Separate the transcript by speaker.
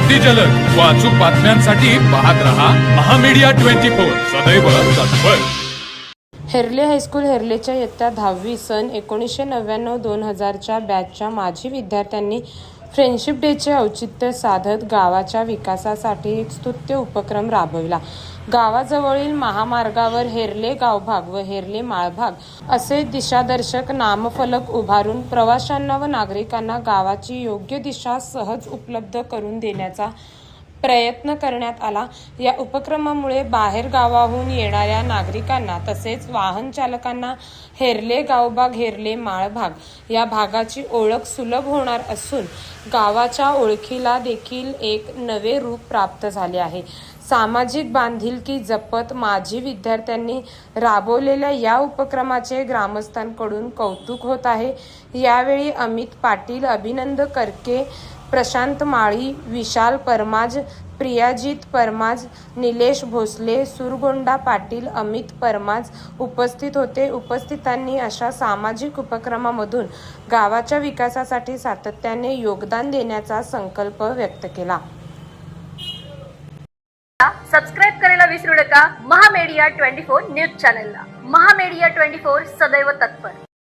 Speaker 1: अगदी जलद व अचूक बातम्यांसाठी पाहत रहा महामीडिया 24 सदैव तत्पर।
Speaker 2: हेर्ले हायस्कूल हेर्लेच्या इयत्ता 10वी सन 1999-2000च्या बॅचच्या माजी विद्यार्थ्यांनी फ्रेंडशिप डेचे औचित्य साधत गावाच्या विकासासाठी एक स्तुत्य उपक्रम राबविला। गावाजवळील महामार्गावर हेर्ले गावभाग व हेर्ले माळभाग असे दिशादर्शक नामफलक उभारून प्रवाशांना व नागरिकांना गावाची योग्य दिशा सहज उपलब्ध करून देण्याचा प्रयत्न करण्यात आला। या उपक्रमामुळे बाहेर गावाहून येणाऱ्या नागरिकांना तसेच वाहन चालकांना हेर्ले गावभाग हेर्ले माळभाग या भागाची ओळख सुलभ होणार असून गावाच्या ओळखीला देखील एक नवे रूप प्राप्त झाले आहे। सामाजिक बांधिलकी जपत माजी विद्यार्थ्यांनी राबवलेल्या या उपक्रमाचे ग्रामस्थांकडून कौतुक होत आहे। यावेळी अमित पाटील, अभिनंद करके, प्रशांत माळी, विशाल परमाज, प्रियाजित परमाज, निलेश भोसले, सुरगोंडा पाटील, अमित परमाज उपस्थित होते। उपस्थितांनी अशा सामाजिक उपक्रमामधून गावाच्या विकासासाठी सातत्याने योगदान देण्याचा संकल्प व्यक्त केला।
Speaker 3: सबस्क्राइब करायला विसरू नका महामीडिया 24 न्यूज चॅनलला। महामीडिया 24 सदैव तत्पर।